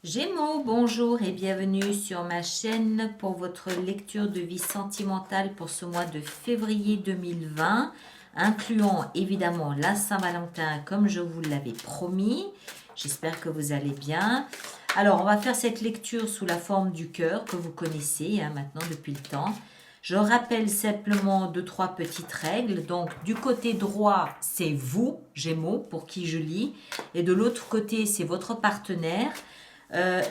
Gémeaux, bonjour et bienvenue sur ma chaîne pour votre lecture de vie sentimentale pour ce mois de février 2020, incluant évidemment la Saint-Valentin comme je vous l'avais promis. J'espère que vous allez bien. Alors, on va faire cette lecture sous la forme du cœur que vous connaissez maintenant depuis le temps. Je rappelle simplement deux, trois petites règles. Donc, du côté droit, c'est vous, Gémeaux, pour qui je lis. Et de l'autre côté, c'est votre partenaire.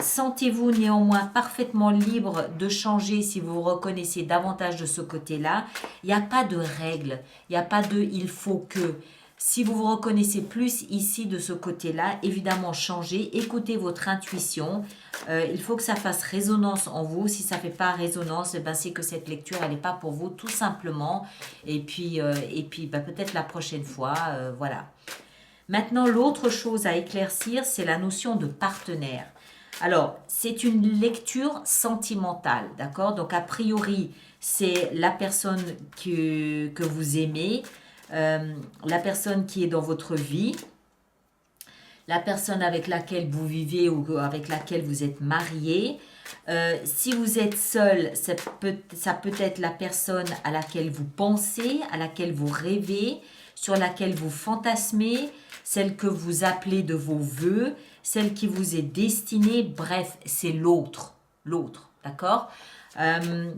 Sentez-vous néanmoins parfaitement libre de changer si vous vous reconnaissez davantage de ce côté-là. Il n'y a pas de règles, il n'y a pas de il faut que. Si vous vous reconnaissez plus ici de ce côté-là, évidemment changez, écoutez votre intuition. Il faut que ça fasse résonance en vous. Si ça ne fait pas résonance, eh ben, c'est que cette lecture, elle n'est pas pour vous tout simplement. Et puis peut-être la prochaine fois, voilà. Maintenant, l'autre chose à éclaircir, c'est la notion de partenaire. Alors, c'est une lecture sentimentale, d'accord? Donc, a priori, c'est la personne que vous aimez, la personne qui est dans votre vie, la personne avec laquelle vous vivez ou avec laquelle vous êtes marié. Si vous êtes seul, ça peut être la personne à laquelle vous pensez, à laquelle vous rêvez, sur laquelle vous fantasmez, celle que vous appelez de vos voeux, celle qui vous est destinée, bref, c'est l'autre, d'accord?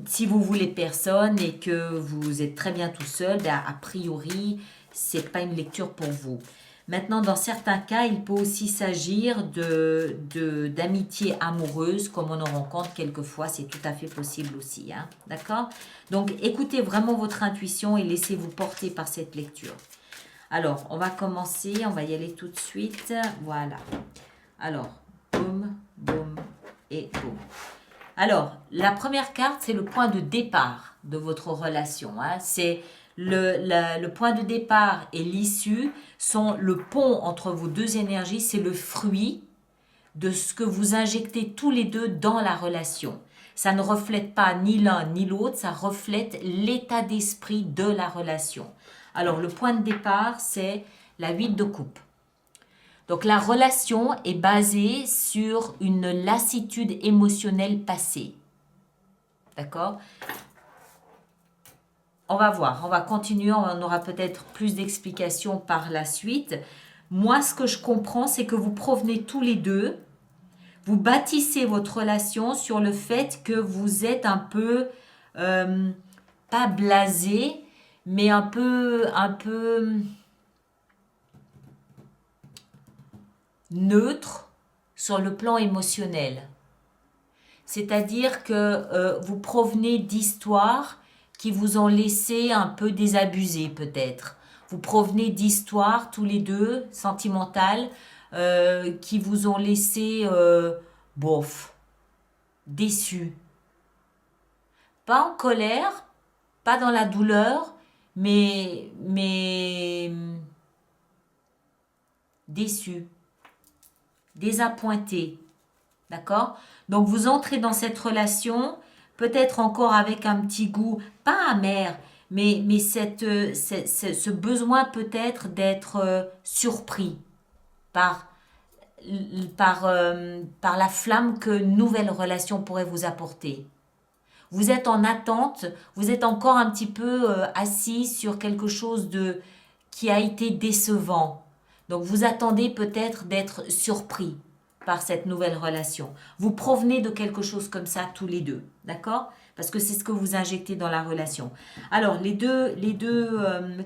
Si vous voulez personne et que vous êtes très bien tout seul, ben, a priori, c'est pas une lecture pour vous. Maintenant, dans certains cas, il peut aussi s'agir d'amitié amoureuse, comme on en rencontre quelquefois, c'est tout à fait possible aussi, hein, d'accord? Donc, écoutez vraiment votre intuition et laissez-vous porter par cette lecture. Alors, on va commencer, on va y aller tout de suite, voilà. Alors, boum, boum et boum. Alors, la première carte, c'est le point de départ de votre relation, hein. C'est le point de départ et l'issue sont le pont entre vos deux énergies, c'est le fruit de ce que vous injectez tous les deux dans la relation. Ça ne reflète pas ni l'un ni l'autre, ça reflète l'état d'esprit de la relation. Alors, le point de départ, c'est la 8 de coupe. Donc, la relation est basée sur une lassitude émotionnelle passée. D'accord? On va voir, on va continuer, on aura peut-être plus d'explications par la suite. Moi, ce que je comprends, c'est que vous provenez tous les deux, vous bâtissez votre relation sur le fait que vous êtes un peu, pas blasé, mais un peu neutre sur le plan émotionnel. C'est-à-dire que vous provenez d'histoires qui vous ont laissé un peu désabusé peut-être. Vous provenez d'histoires tous les deux, sentimentales, qui vous ont laissé bof, déçus. Pas en colère, pas dans la douleur, mais déçus, désappointés. D'accord? Donc vous entrez dans cette relation, peut-être encore avec un petit goût, pas amer, mais ce besoin peut-être d'être surpris par, par la flamme que une nouvelle relation pourrait vous apporter. Vous êtes en attente, vous êtes encore un petit peu assis sur quelque chose qui a été décevant. Donc vous attendez peut-être d'être surpris par cette nouvelle relation. Vous provenez de quelque chose comme ça tous les deux, d'accord? Parce que c'est ce que vous injectez dans la relation. Alors, les deux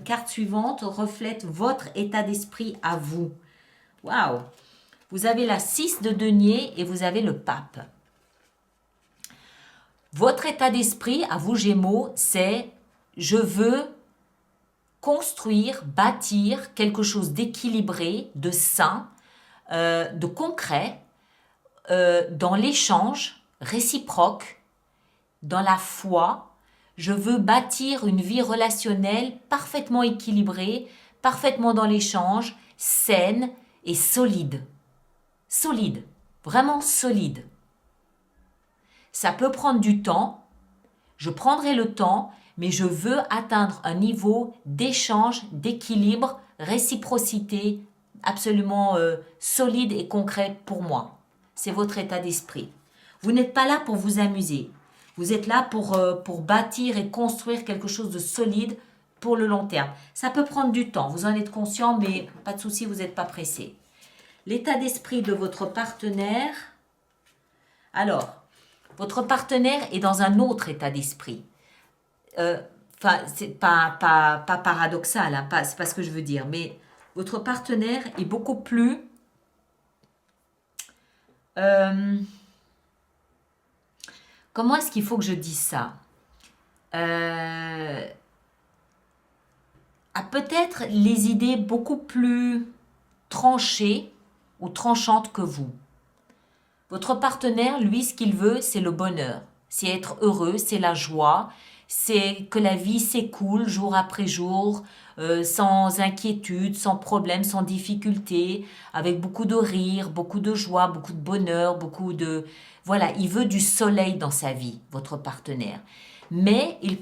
cartes suivantes reflètent votre état d'esprit à vous. Waouh! Vous avez la 6 de denier et vous avez le pape. Votre état d'esprit, à vous Gémeaux, c'est je veux construire, bâtir quelque chose d'équilibré, de sain, de concret, dans l'échange réciproque, dans la foi. Je veux bâtir une vie relationnelle parfaitement équilibrée, parfaitement dans l'échange, saine et solide. Solide, vraiment solide. Ça peut prendre du temps, je prendrai le temps, mais je veux atteindre un niveau d'échange, d'équilibre, réciprocité absolument solide et concret pour moi. c'est votre état d'esprit. Vous n'êtes pas là pour vous amuser. Vous êtes là pour bâtir et construire quelque chose de solide pour le long terme. Ça peut prendre du temps, vous en êtes conscient, mais pas de souci, vous n'êtes pas pressé. L'état d'esprit de votre partenaire. Alors, votre partenaire est dans un autre état d'esprit. C'est pas paradoxal, hein, c'est pas ce que je veux dire, mais votre partenaire est beaucoup plus comment est-ce qu'il faut que je dise ça, a peut-être les idées beaucoup plus tranchées ou tranchantes que vous. Votre partenaire, lui, ce qu'il veut, c'est le bonheur, c'est être heureux, c'est la joie, c'est que la vie s'écoule jour après jour, sans inquiétude, sans problème, sans difficulté, avec beaucoup de rire, beaucoup de joie, beaucoup de bonheur, beaucoup de... Voilà, il veut du soleil dans sa vie, votre partenaire. Mais il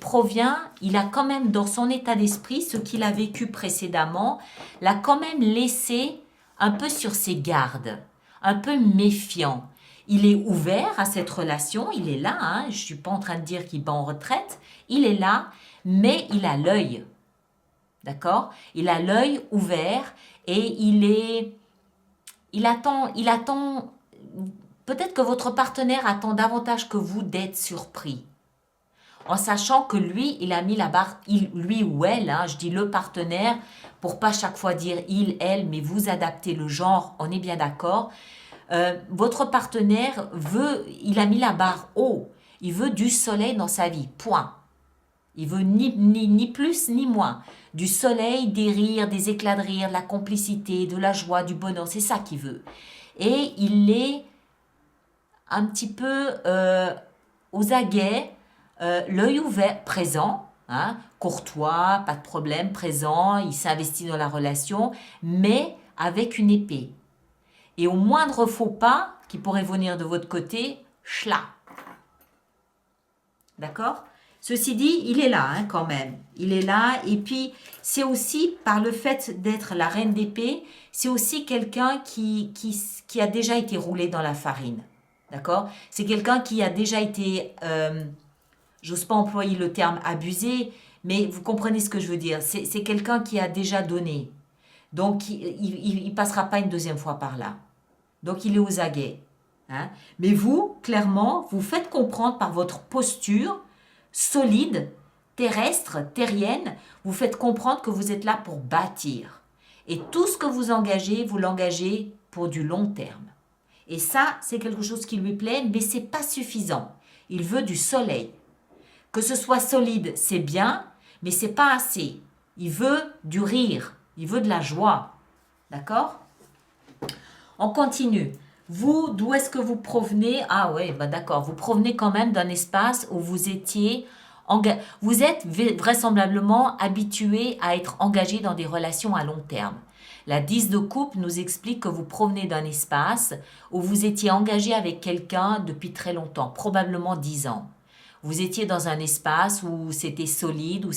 a quand même dans son état d'esprit, ce qu'il a vécu précédemment, l'a quand même laissé un peu sur ses gardes, un peu méfiant. Il est ouvert à cette relation, il est là, hein, je ne suis pas en train de dire qu'il va en retraite, il est là, mais il a l'œil, d'accord? Il a l'œil ouvert et il attend, peut-être que votre partenaire attend davantage que vous d'être surpris. En sachant que lui, il a mis la barre, lui ou elle, hein, je dis le partenaire, pour pas chaque fois dire il, elle, mais vous adaptez le genre, on est bien d'accord. Votre partenaire il a mis la barre haut, il veut du soleil dans sa vie, point. Il veut ni plus ni moins. Du soleil, des rires, des éclats de rire, de la complicité, de la joie, du bonheur, c'est ça qu'il veut. Et il est un petit peu aux aguets, l'œil ouvert, présent, hein, courtois, pas de problème, présent, il s'investit dans la relation, mais avec une épée. Et au moindre faux pas qui pourrait venir de votre côté, chla. D'accord? Ceci dit, il est là hein, quand même. Il est là. Et puis, c'est aussi, par le fait d'être la reine d'épée, c'est aussi quelqu'un qui a déjà été roulé dans la farine. D'accord? C'est quelqu'un qui a déjà été, j'ose pas employer le terme abusé, mais vous comprenez ce que je veux dire. C'est quelqu'un qui a déjà donné. Donc, il ne passera pas une deuxième fois par là. Donc, il est aux aguets. Hein? Mais vous, clairement, vous faites comprendre par votre posture solide, terrestre, terrienne, vous faites comprendre que vous êtes là pour bâtir. Et tout ce que vous engagez, vous l'engagez pour du long terme. Et ça, c'est quelque chose qui lui plaît, mais ce n'est pas suffisant. Il veut du soleil. Que ce soit solide, c'est bien, mais ce n'est pas assez. Il veut du rire, il veut de la joie. D'accord ? On continue. Vous, d'où est-ce que vous provenez? Ah ouais, bah d'accord. Vous provenez quand même d'un espace où vous étiez... Vous êtes vraisemblablement habitué à être engagé dans des relations à long terme. La 10 de coupe nous explique que vous provenez d'un espace où vous étiez engagé avec quelqu'un depuis très longtemps, probablement 10 ans. Vous étiez dans un espace où c'était solide,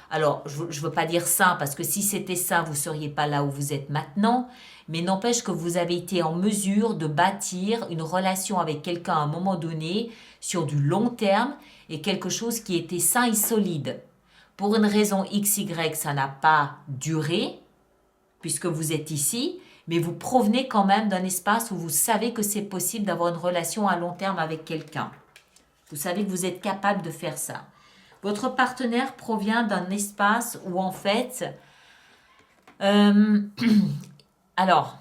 alors, je ne veux pas dire ça, parce que si c'était ça, vous ne seriez pas là où vous êtes maintenant, mais n'empêche que vous avez été en mesure de bâtir une relation avec quelqu'un à un moment donné, sur du long terme, et quelque chose qui était sain et solide. Pour une raison XY, ça n'a pas duré, puisque vous êtes ici, mais vous provenez quand même d'un espace où vous savez que c'est possible d'avoir une relation à long terme avec quelqu'un. Vous savez que vous êtes capable de faire ça. Votre partenaire provient d'un espace où en fait... alors,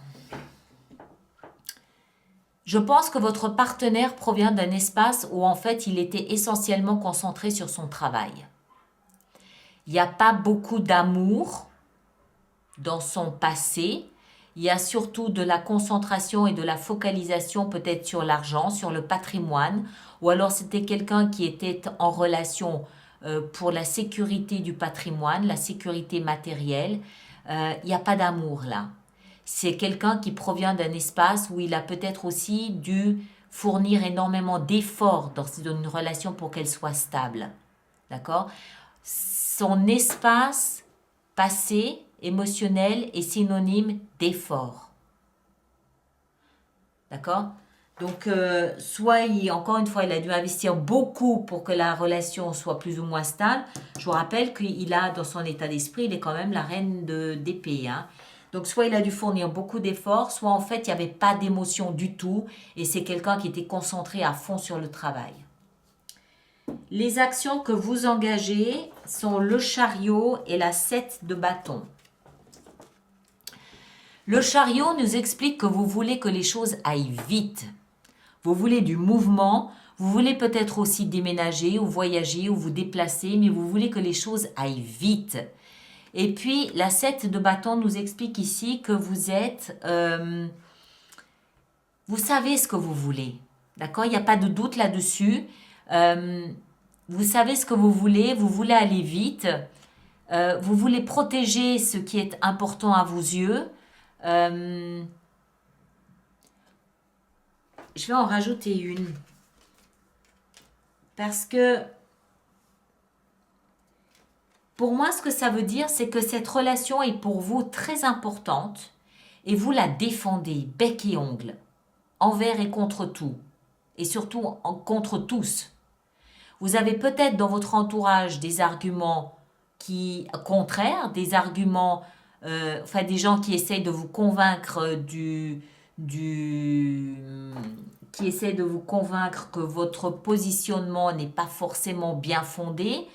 je pense que votre partenaire provient d'un espace où en fait il était essentiellement concentré sur son travail. Il n'y a pas beaucoup d'amour dans son passé. Il y a surtout de la concentration et de la focalisation peut-être sur l'argent, sur le patrimoine, ou alors c'était quelqu'un qui était en relation pour la sécurité du patrimoine, la sécurité matérielle. Il n'y a pas d'amour là. C'est quelqu'un qui provient d'un espace où il a peut-être aussi dû fournir énormément d'efforts dans une relation pour qu'elle soit stable. D'accord? Son espace passé émotionnel est synonyme d'effort. D'accord? Donc, soit, encore une fois, il a dû investir beaucoup pour que la relation soit plus ou moins stable. Je vous rappelle qu'il a, dans son état d'esprit, il est quand même la reine d'épée. Hein. Donc, soit il a dû fournir beaucoup d'efforts, soit en fait, il n'y avait pas d'émotion du tout. Et c'est quelqu'un qui était concentré à fond sur le travail. Les actions que vous engagez sont le chariot et la 7 de bâton. Le chariot nous explique que vous voulez que les choses aillent vite. Vous voulez du mouvement, vous voulez peut-être aussi déménager ou voyager ou vous déplacer, mais vous voulez que les choses aillent vite. Et puis, la 7 de bâton nous explique ici que vous êtes... vous savez ce que vous voulez. D'accord? Il n'y a pas de doute là-dessus. Vous savez ce que vous voulez aller vite. Vous voulez protéger ce qui est important à vos yeux. Je vais en rajouter une. Parce que pour moi, ce que ça veut dire, c'est que cette relation est pour vous très importante et vous la défendez bec et ongle, envers et contre tout, et surtout contre tous. Vous avez peut-être dans votre entourage des arguments contraires, des arguments, des gens qui essayent de vous convaincre qui essaient de vous convaincre que votre positionnement n'est pas forcément bien fondé,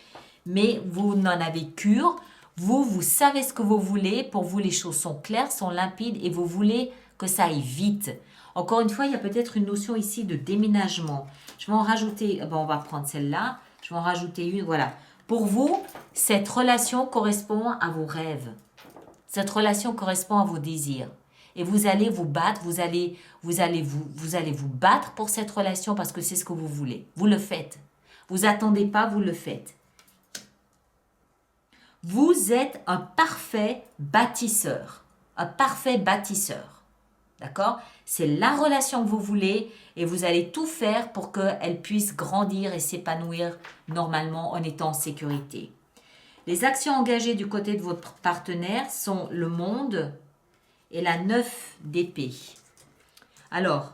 mais vous n'en avez cure. Vous savez ce que vous voulez. Pour vous, les choses sont claires, sont limpides et vous voulez que ça aille vite. Encore une fois, il y a peut-être une notion ici de déménagement. Je vais en rajouter, on va prendre celle-là. Je vais en rajouter une, voilà. Pour vous, cette relation correspond à vos rêves. Cette relation correspond à vos désirs. Et vous allez vous battre, vous allez vous battre pour cette relation parce que c'est ce que vous voulez. Vous le faites. Vous attendez pas, vous le faites. Vous êtes un parfait bâtisseur. Un parfait bâtisseur. D'accord? C'est la relation que vous voulez et vous allez tout faire pour qu'elle puisse grandir et s'épanouir normalement en étant en sécurité. Les actions engagées du côté de votre partenaire sont le monde et la 9 d'épée. Alors,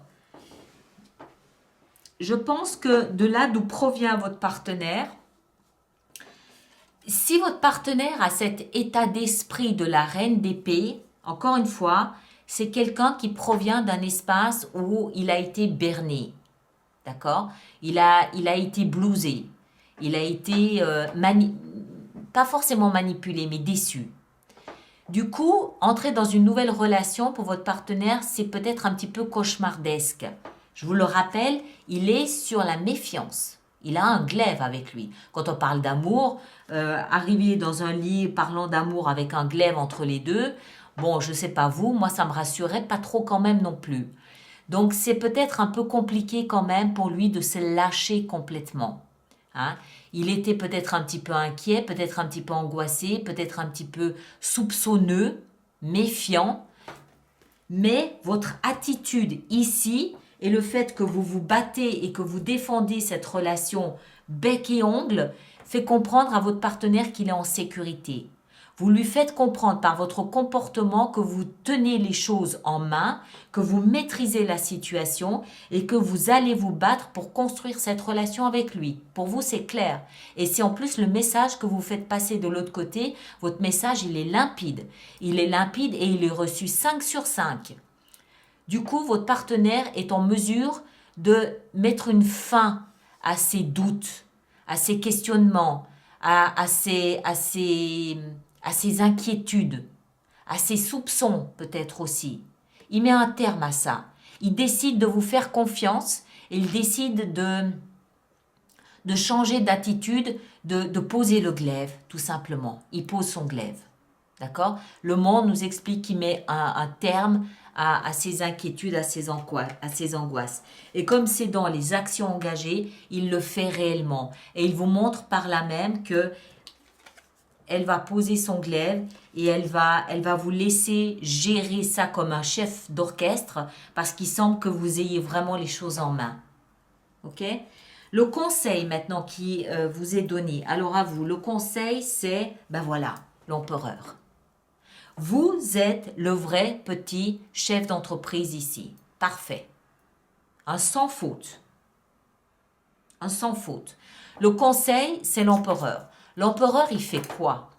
je pense que de là d'où provient votre partenaire, si votre partenaire a cet état d'esprit de la reine d'épée, encore une fois, c'est quelqu'un qui provient d'un espace où il a été berné. D'accord? Il a été blousé. Il a été pas forcément manipulé, mais déçu. Du coup, entrer dans une nouvelle relation pour votre partenaire, c'est peut-être un petit peu cauchemardesque. Je vous le rappelle, il est sur la méfiance. Il a un glaive avec lui. Quand on parle d'amour, arriver dans un lit parlant d'amour avec un glaive entre les deux, bon, je ne sais pas vous, moi ça me rassurait pas trop quand même non plus. Donc c'est peut-être un peu compliqué quand même pour lui de se lâcher complètement. Hein? Il était peut-être un petit peu inquiet, peut-être un petit peu angoissé, peut-être un petit peu soupçonneux, méfiant. Mais votre attitude ici et le fait que vous vous battez et que vous défendez cette relation bec et ongle fait comprendre à votre partenaire qu'il est en sécurité. Vous lui faites comprendre par votre comportement que vous tenez les choses en main, que vous maîtrisez la situation et que vous allez vous battre pour construire cette relation avec lui. Pour vous, c'est clair. Et c'est en plus le message que vous faites passer de l'autre côté. Votre message, il est limpide. Il est limpide et il est reçu 5 sur 5. Du coup, votre partenaire est en mesure de mettre une fin à ses doutes, à ses questionnements, à ses inquiétudes, à ses soupçons peut-être aussi. Il met un terme à ça. Il décide de vous faire confiance et il décide de changer d'attitude, de poser le glaive, tout simplement. Il pose son glaive. D'accord? Le monde nous explique qu'il met un terme à ses inquiétudes, à ses angoisses. Et comme c'est dans les actions engagées, il le fait réellement. Et il vous montre par là même que elle va poser son glaive et elle va vous laisser gérer ça comme un chef d'orchestre parce qu'il semble que vous ayez vraiment les choses en main. Ok? Le conseil maintenant qui vous est donné. Alors à vous, le conseil c'est, ben voilà, l'empereur. Vous êtes le vrai petit chef d'entreprise ici. Parfait. un sans faute. Un sans faute. Le conseil, c'est l'empereur. L'empereur, il fait quoi?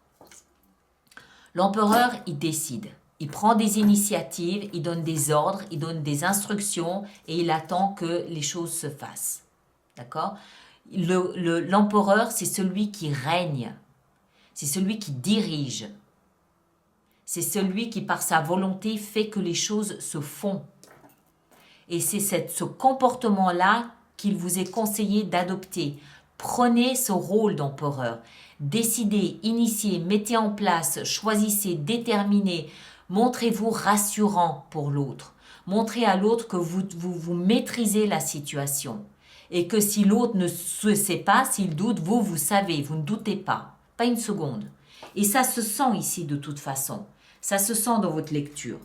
L'empereur, il décide. Il prend des initiatives, il donne des ordres, il donne des instructions et il attend que les choses se fassent. D'accord? L'empereur, c'est celui qui règne. C'est celui qui dirige. C'est celui qui, par sa volonté, fait que les choses se font. Et c'est ce comportement-là qu'il vous est conseillé d'adopter. Prenez ce rôle d'empereur. Décidez, initiez, mettez en place, choisissez, déterminez. Montrez-vous rassurant pour l'autre. Montrez à l'autre que vous maîtrisez la situation. Et que si l'autre ne sait pas, s'il doute, vous savez, vous ne doutez pas. Pas une seconde. Et ça se sent ici de toute façon. Ça se sent dans votre lecture.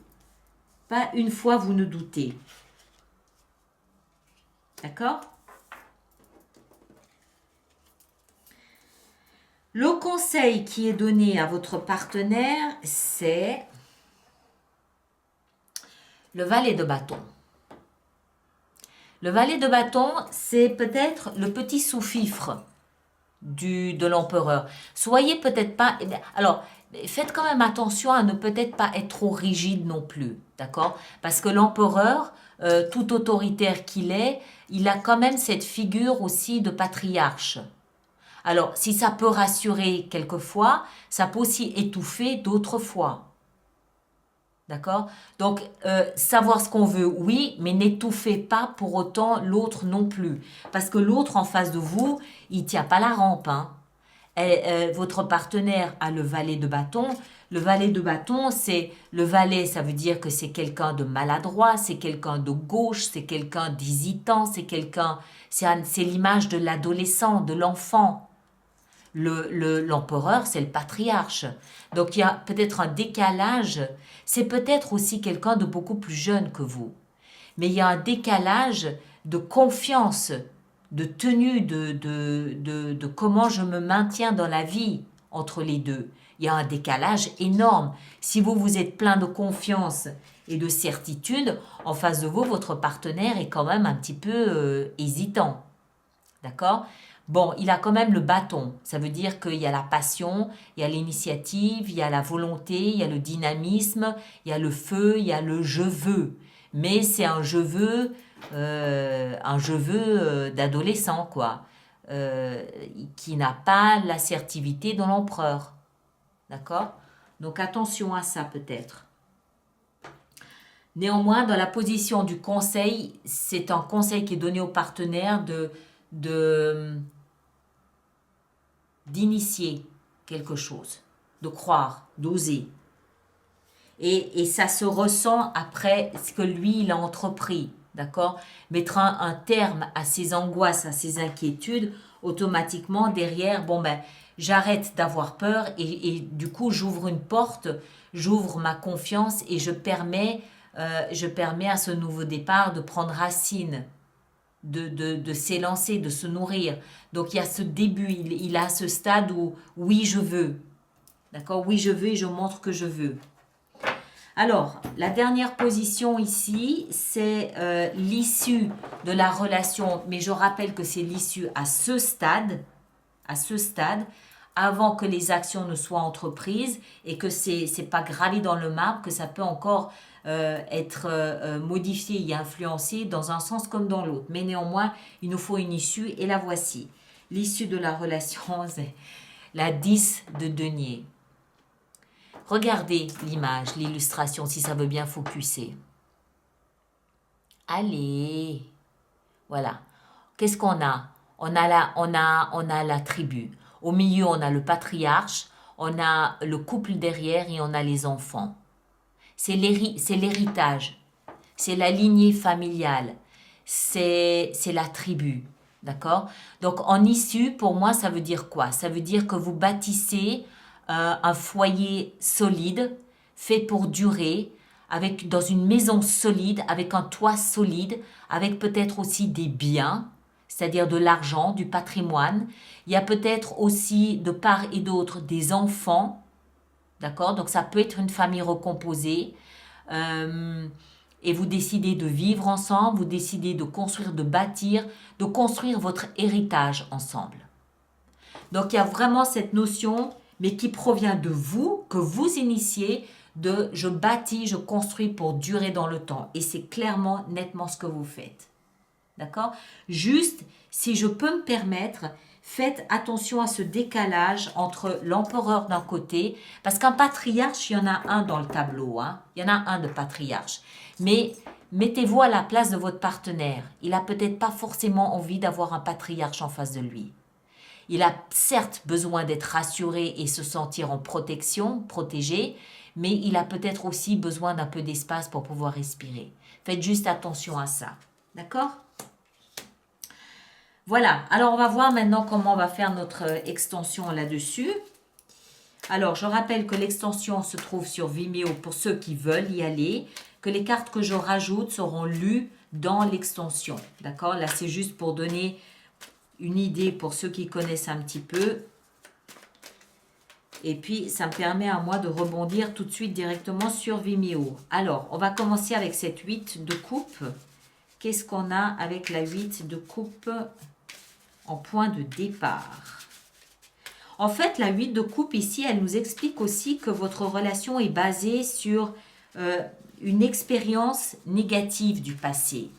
Pas une fois vous ne doutez. D'accord? Le conseil qui est donné à votre partenaire, c'est le valet de bâton. Le valet de bâton, c'est peut-être le petit sous-fifre de l'empereur. Soyez peut-être pas... Alors, faites quand même attention à ne peut-être pas être trop rigide non plus, d'accord? Parce que l'empereur, tout autoritaire qu'il est, il a quand même cette figure aussi de patriarche. Alors, si ça peut rassurer quelquefois, ça peut aussi étouffer d'autres fois. D'accord? Donc, savoir ce qu'on veut, oui, mais n'étouffez pas pour autant l'autre non plus. Parce que l'autre en face de vous, il ne tient pas la rampe. Hein. Votre partenaire a le valet de bâton. Le valet de bâton, c'est le valet, ça veut dire que c'est quelqu'un de maladroit, c'est quelqu'un de gauche, c'est quelqu'un d'hésitant, c'est l'image de l'adolescent, de l'enfant. L'empereur, c'est le patriarche. Donc il y a peut-être un décalage. C'est peut-être aussi quelqu'un de beaucoup plus jeune que vous. Mais il y a un décalage de confiance, de tenue, de comment je me maintiens dans la vie entre les deux. Il y a un décalage énorme. Si vous êtes plein de confiance et de certitude, en face de vous, votre partenaire est quand même un petit peu hésitant. D'accord? Bon, il a quand même le bâton. Ça veut dire qu'il y a la passion, il y a l'initiative, il y a la volonté, il y a le dynamisme, il y a le feu, il y a le je veux. Mais c'est un je veux d'adolescent, quoi, qui n'a pas l'assertivité de l'empereur. D'accord? Donc attention à ça peut-être. Néanmoins, dans la position du conseil, c'est un conseil qui est donné au partenaire d'initier quelque chose, de croire, d'oser. Et ça se ressent après ce que lui, il a entrepris, d'accord? Mettre un terme à ses angoisses, à ses inquiétudes, automatiquement derrière, bon ben, j'arrête d'avoir peur et du coup, j'ouvre une porte, j'ouvre ma confiance et je permets à ce nouveau départ de prendre racine, de s'élancer, de se nourrir. Donc il y a ce début, il a ce stade où oui je veux, d'accord, oui je veux et je montre que je veux. Alors la dernière position ici c'est l'issue de la relation, mais je rappelle que c'est l'issue à ce stade, avant que les actions ne soient entreprises et que c'est pas gravé dans le marbre, que ça peut encore être modifié et influencé dans un sens comme dans l'autre. Mais néanmoins, il nous faut une issue et la voici. L'issue de la relation, c'est la 10 de denier. Regardez l'image, l'illustration, si ça veut bien focuser. Allez, voilà. Qu'est-ce qu'on a? On a la tribu. Au milieu, on a le patriarche, on a le couple derrière et on a les enfants. C'est l'héritage, c'est la lignée familiale, c'est la tribu, d'accord? Donc en issue, pour moi, ça veut dire quoi? Ça veut dire que vous bâtissez un foyer solide, fait pour durer, dans une maison solide, avec un toit solide, avec peut-être aussi des biens, c'est-à-dire de l'argent, du patrimoine. Il y a peut-être aussi de part et d'autre des enfants, d'accord? Donc ça peut être une famille recomposée. et vous décidez de vivre ensemble, vous décidez de construire, de bâtir, de construire votre héritage ensemble. Donc, il y a vraiment cette notion, mais qui provient de vous, que vous initiez, de je bâtis, je construis pour durer dans le temps. Et c'est clairement, nettement ce que vous faites. D'accord? Juste, si je peux me permettre, faites attention à ce décalage entre l'empereur d'un côté, parce qu'un patriarche, il y en a un dans le tableau, hein? Il y en a un de patriarche. Mais mettez-vous à la place de votre partenaire. Il n'a peut-être pas forcément envie d'avoir un patriarche en face de lui. Il a certes besoin d'être rassuré et se sentir en protection, protégé, mais il a peut-être aussi besoin d'un peu d'espace pour pouvoir respirer. Faites juste attention à ça. D'accord? Voilà, alors on va voir maintenant comment on va faire notre extension là-dessus. Alors, je rappelle que l'extension se trouve sur Vimeo pour ceux qui veulent y aller, que les cartes que je rajoute seront lues dans l'extension. D'accord? Là, c'est juste pour donner une idée pour ceux qui connaissent un petit peu. Et puis, ça me permet à moi de rebondir tout de suite directement sur Vimeo. Alors, on va commencer avec cette 8 de coupe. Qu'est-ce qu'on a avec la 8 de coupe en point de départ? En fait, la 8 de coupe ici, elle nous explique aussi que votre relation est basée sur une expérience négative du passé.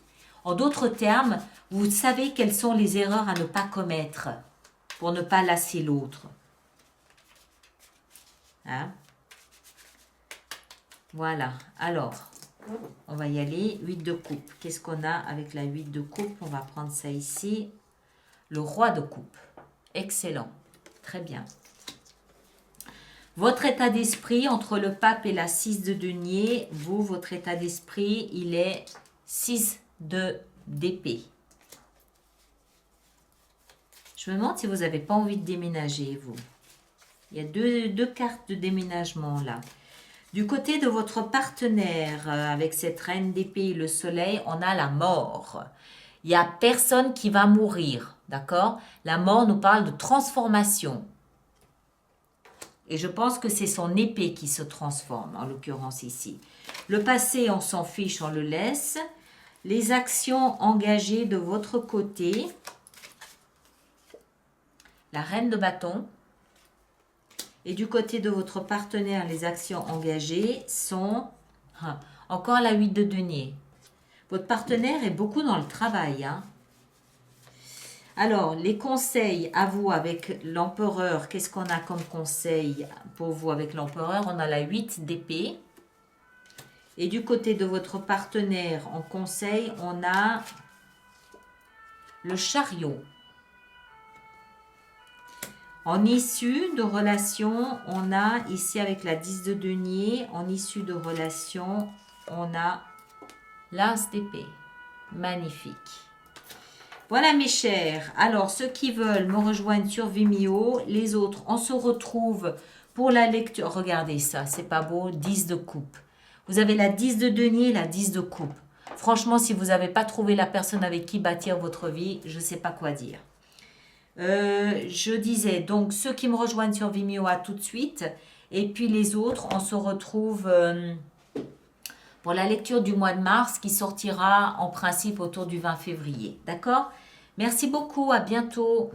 En d'autres termes, vous savez quelles sont les erreurs à ne pas commettre pour ne pas lasser l'autre. Hein? Voilà. Alors, on va y aller. 8 de coupe. Qu'est-ce qu'on a avec la 8 de coupe? On va prendre ça ici. Le roi de coupe. Excellent. Très bien. Votre état d'esprit entre le pape et la 6 de denier, vous, votre état d'esprit, il est 6 d'épée. Je me demande si vous n'avez pas envie de déménager, vous. Il y a deux cartes de déménagement là. Du côté de votre partenaire, avec cette reine d'épée et le soleil, on a la mort. Il n'y a personne qui va mourir, d'accord? La mort nous parle de transformation. Et je pense que c'est son épée qui se transforme, en l'occurrence ici. Le passé, on s'en fiche, on le laisse. Les actions engagées de votre côté. La reine de bâton. Et du côté de votre partenaire, les actions engagées sont encore la 8 de denier. Votre partenaire est beaucoup dans le travail. Hein? Alors, les conseils à vous avec l'empereur, qu'est-ce qu'on a comme conseil pour vous avec l'empereur? On a la 8 d'épée. Et du côté de votre partenaire en conseil, on a le chariot. En issue de relation, on a ici avec la 10 de denier, en issue de relation, on a l'as d'épée. Magnifique. Voilà mes chers. Alors, ceux qui veulent me rejoindre sur Vimeo, les autres, on se retrouve pour la lecture. Regardez ça, c'est pas beau, 10 de coupe. Vous avez la 10 de denier et la 10 de coupe. Franchement, si vous n'avez pas trouvé la personne avec qui bâtir votre vie, je ne sais pas quoi dire. Je disais, donc, ceux qui me rejoignent sur Vimeo, à tout de suite. Et puis les autres, on se retrouve pour la lecture du mois de mars qui sortira en principe autour du 20 février. D'accord? Merci beaucoup, à bientôt.